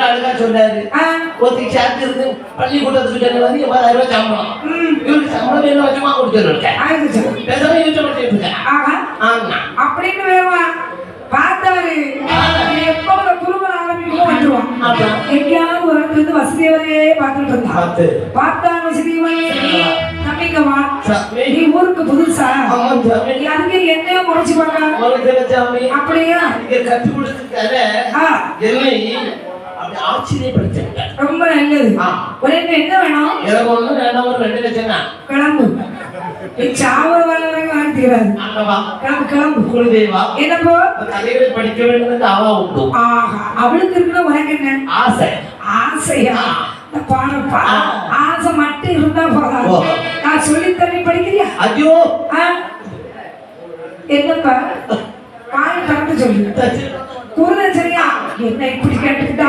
அழகா சொன்னாரு. ஒருத்தர் சேர்த்து இருந்து பள்ளிக்கூடத்துக்கு வந்து 80,000 ரூபாய் சம்பளம். இவருக்கு சம்பளம் என்ன வச்சமா கொடுத்துருக்கேன். பேசாம யூஸ் பண்ணிட்டு இருக்கேன். அப்படின்னு வேவா பார்த்தாரு. எப்போ ஒரு குருவன் ஆரம்பிக்கும் வந்துருவான். எங்கேயாவது ஒரு இடத்துல இருந்து வசதியவரே பார்த்துட்டு இருந்தான். பார்த்தா வசதியவரே நம்பிக்கவா நீ ஊருக்கு புதுசா அதுக்கு என்னையோ முறைச்சு பார்க்க அப்படியா கத்து கொடுத்துருக்காரு. ஆச்சரியப்படுத்தேன். ரொம்ப நல்லது. ஒரு என்ன வேணும்? எனக்கு ஒண்ணு வேண்டாம். ஒரு 2 லட்சம் தான். கிளம்பு. சாவர வரைக்கும் வாழ்த்துகிறாரு. கிளம்பு கிளம்பு. குருதேவா என்னப்போ கதைகளை படிக்க வேண்டும் அவா உண்டு. அவளுக்கு இருக்கிற உனக்கு என்ன ஆசை? ஆசையா பாருப்பா. ஆசை மட்டும் இருந்தா போதாது. நான் சொல்லி தண்ணி படிக்கிறியா? ஐயோ என்னப்பா பாய் தரத்து சொல்லு. குருதன் சரியா என்ன இப்படி கேட்டுக்கிட்டா?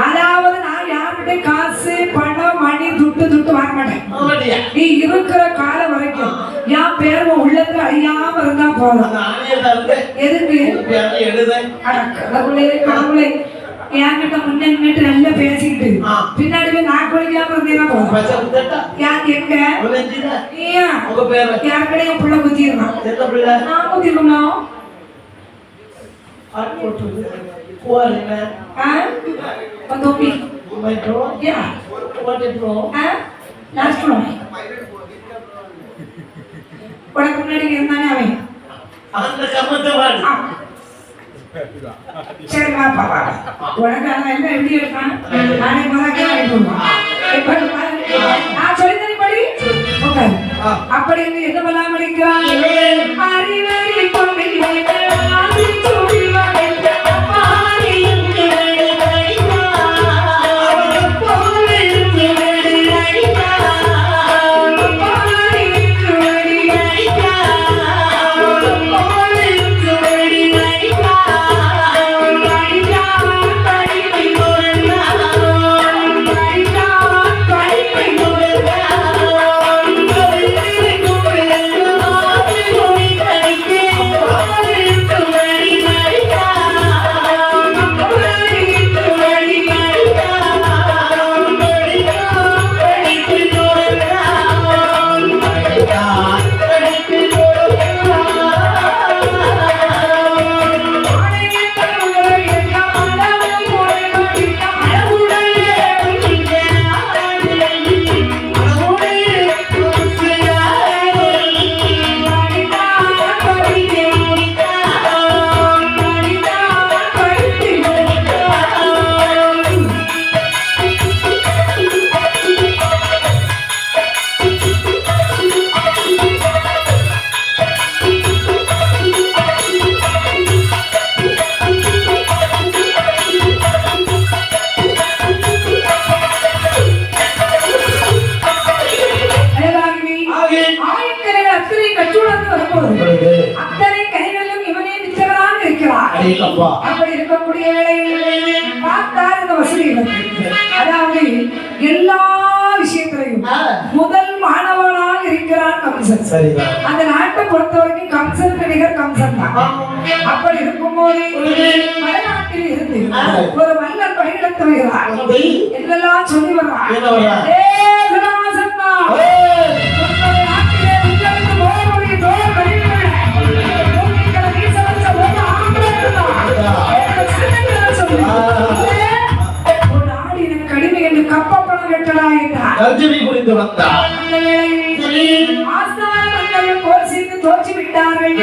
அதாவது நான் யாருக்கிட்ட காசு பணம் மணி துட்டு வாங்க மாட்டேன். நீ இருக்கிற காலம் வரைக்கும் என் பேர் உள்ளத்துல அழியாம இருந்தா போதும். எதுக்கு கடவுளே என்கிட்ட முன்னிட்டு நல்லா பேசிக்கிட்டு பின்னாடி நான் குளிக்காம இருந்தேன்னா போதும். எங்க யாருக்கிடையும் புள்ள குத்திருந்தான். நான் குத்திருக்கணும். உனக்கு முன்னாடி இருந்தானே அவன் சரி வாப்பா உனக்கு அதான் என்ன எப்படி இருக்கான்? நானே நான் சொல்லி தனி படி அப்படி என்ன பண்ணாம இருக்கிறான்? அறிவறி கொண்டு அத்தனை கைகளிலும் இவனே நிச்சயமாக இருக்கிறார். அப்படி இருக்கக்கூடிய வேளையில் பார்த்தார் இந்த வசதி. அதாவது எல்லா விஷயத்திலையும் முதல் மாணவனாக இருக்கிறான் கம்சன். அந்த நாட்டை பொறுத்தவரைக்கும் கம்சனுக்கு நிகர் கம்சன் தான். அப்படி இருக்கும்போது வடநாட்டில் இருந்து ஒரு மன்னன் படையெடுத்து வருகிறார். என்னெல்லாம் சொல்லி வர்றார்? கடுமை என்று கப்பப்பணம் தோற்று விட்டார்கள்.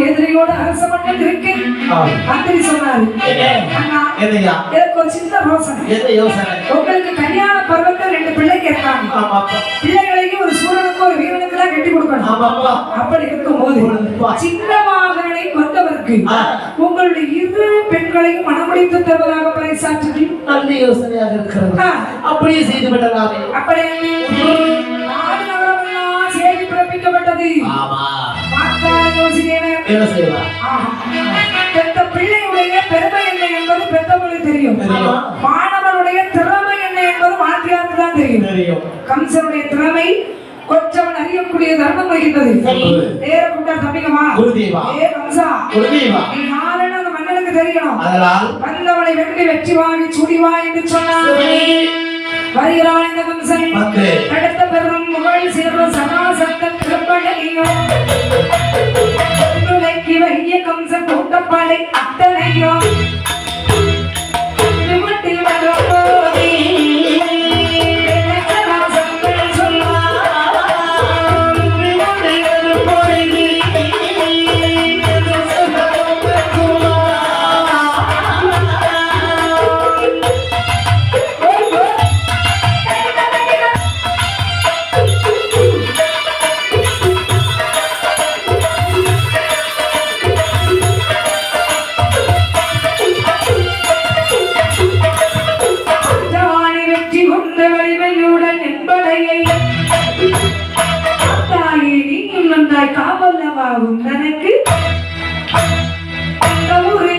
எதிரியோடு அரச மன்றம் இருக்கு. மந்திரி சொன்னாரு, எனக்கு ஒரு சின்ன யோசனை. உங்களுக்கு கல்யாண பருவத்தை 2 பிள்ளைங்க இருக்காங்க. பிள்ளைகளையும் ஒரு சூரனுக்கு ஒரு வீரனுக்கு தான் கட்டி கொடுக்கணும். அப்படி இருக்கும்போது சின்ன மகனை கொண்டவருக்கு உங்களுடைய 2 பெண்களையும் மனமுடித்து தருவதாக பறைசாற்றி நல்ல யோசனையாக இருக்கிறது. அப்படியே செய்து விடலாமே. அப்படி நாடு நகரமெல்லாம் செய்தி பிறப்பிக்கப்பட்டது. பிள்ளையுடைய பெருமை என்ன என்பது பெற்றவர்களுக்கு தெரியும். மாணவனுடைய திறமை என்ன என்பது வாத்தியாருக்கு தான் தெரியும். கம்சனுடைய திறமை கொஞ்சம் அறியக்கூடிய தர்மம் வருகின்றது. நேர கூட்டா தம்பிகமா கம்சா நீ யாருன்னு அந்த மன்னனுக்கு எனக்கு தெரியணும். அதனால் வந்தவளை வெற்றி வெற்றி வாங்கி சுடிவா என்று சொன்னார். வருகிறான் இந்த கம்சன். அடுத்த பெரும் முகழ் சேர்வ சனாசத்தன் கற்பனையோ துளைக்கி வைய கம்சன் கூட்டப்பாளை அத்தனையோ விமட்டில் வரும்போதே காவல்லவாகும் தனக்கு அந்த ஊரு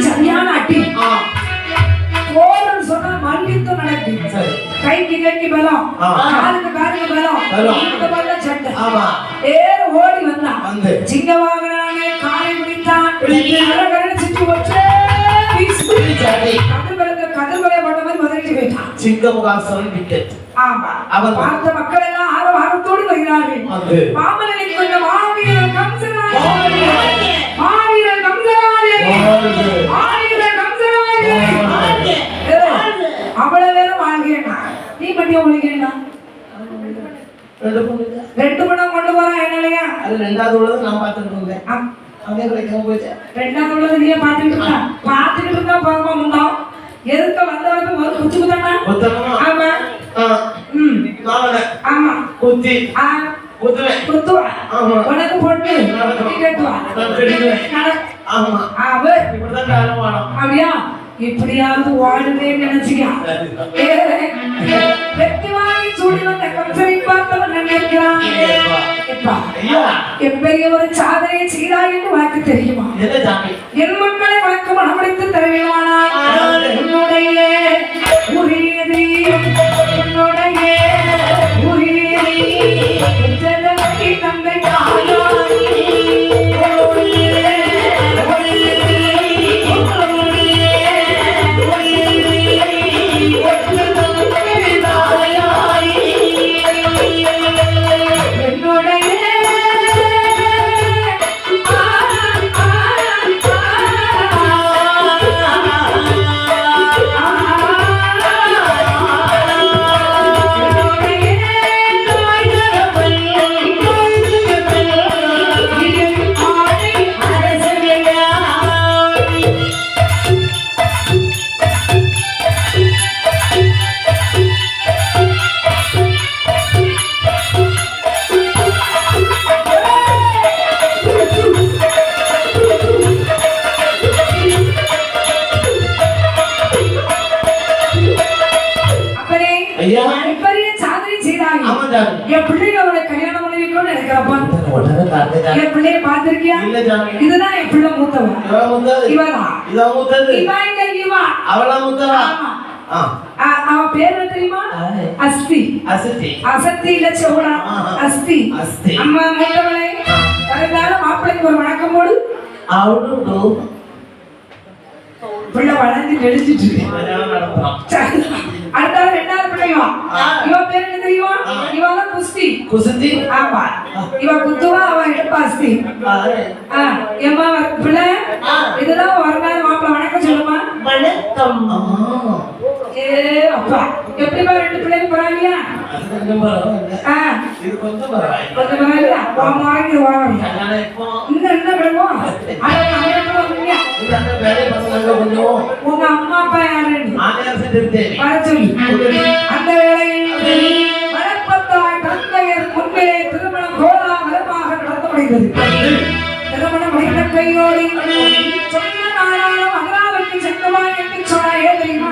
சரியான அடி சொன்னா மல்யுத்தம் நடக்குது. கைக்கு கைக்கு பலம், காலுக்கு காலுக்கு பலம், சட்டை ஓடி வந்தான். சிங்க வாகனானே காலை முடித்தான். கதிர்களை போட்ட மாதிரி முதலிட்டு போயிட்டான். சிங்கமுகாசனம் விட்டது. ஆமா, அவன் பார்த்த மக்கள் எல்லாம் ஆரவாரத்தோடு வருகிறார்கள். மாமல்லனை கொண்ட மாவீரன் கம்சனாலே, மாவீரன் கம்சனாலே, மாவீரன் கம்சனாலே. அவ்வளவு நேரம் வாழ்கிறேன்னா நீ மட்டும் ஒழிக்கிறா? ரெண்டு பணம் கொண்டு போறான் என்னையா? அது ரெண்டாவது உள்ளது நான் பார்த்துட்டு இருந்தேன். ரெண்டாவது உள்ளது நீ பார்த்துட்டு இருந்தா பாப்பா முண்டோம். எதுக்கு வந்தவருக்கு ஒரு குத்து குத்தானா? ஆமா. ஆமா. குத்தி. குத்துவா. உனக்கு பொண்ணு கேட்டுவா. ஆமா. அப்படியா? இப்படியாவது வாழுதே நினைச்சியா? வெற்றி வாங்கி சூடி வந்த கம்சனை பார்த்தவன் நினைக்கிறான். எப்பெரிய ஒரு சாதனையை செய்தாய் என்று உனக்கு தெரியுமா? என் மக்களை உனக்கு மனமளித்து தருவானால் உன்னுடைய உரியது, உன்னுடைய உரியது தந்தை என் பிள்ளைங்க அவளை கல்யாணம் பண்ணி வைக்கணும்னு நினைக்கிறப்பா. என் பிள்ளைய பாத்திருக்கியா? இதுதான் என் பிள்ளை மூத்தவன். இவதான் அவ பேர் என்ன தெரியுமா? அஸ்தி. அசத்தி இல்ல செவடா, அஸ்தி. அம்மா மூத்தவளை கரெக்டான மாப்பிள்ளைக்கு ஒரு வணக்கம் போடு. பிள்ளை வளர்ந்து நெளிஞ்சிட்டு அடுத்த ரெண்டாவது பிள்ளையும் இவ பேர் என்ன தெரியுமா? இவதான் குஸ்தி. குஸ்தி. ஆமா. இவ குத்துவா, அவ எடுப்பாஸ்தி. ஏமா பிள்ளை இதெல்லாம் ஒரு நாள் மாப்பிள்ள வணக்கம் சொல்லுமா? வணக்கம். ஏ அப்பா எப்படிமா ரெண்டு பிள்ளைங்க பரவாயில்லையா? இது கொஞ்சம் பரவாயில்ல. இன்னும் என்ன வேணும்? உங்க அம்மா அப்பா யாரு? அந்த வேலையில் விட்டது. திருமணம் முடிந்த கையோடு சொன்ன நாளாலும் மதுராவுக்கு செல்லுமா என்று சொன்னா ஏன் தெரியுமா?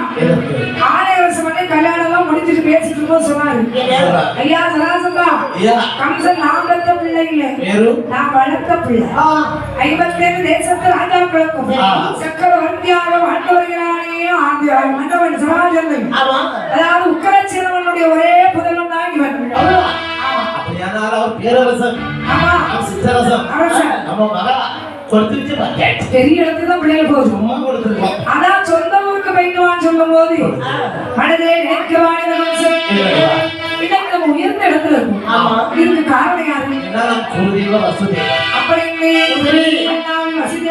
ஆணையரசு பண்ணி கல்யாணம் எல்லாம் முடிஞ்சிட்டு பேசிட்டு இருக்கும்போது சொன்னாரு, ஐயா சராசந்தா, கம்சன் நான் பெற்ற பிள்ளை இல்லை, நான் வளர்த்த பிள்ளை. 57 தேசத்து ராஜாக்களுக்கும் சக்கரவர்த்தியாக வாழ்ந்து வருகிறானே மன்னவன் சமாஜன். அதாவது உக்கரச்சேரவனுடைய ஒரே புதல்வன் தான் இவன். பெரிய இடத்துக்கு தான் பிள்ளைகள் போகுது. அதான் சொந்த ஊருக்கு போயிட்டுவான்னு சொல்லும் போது மனதிலே நினைக்கவான இன்னைக்கு நம்ம உயர்ந்த இடத்துல இருக்கும். இதுக்கு காரணம் யாரு? அப்படி வசதி வசதி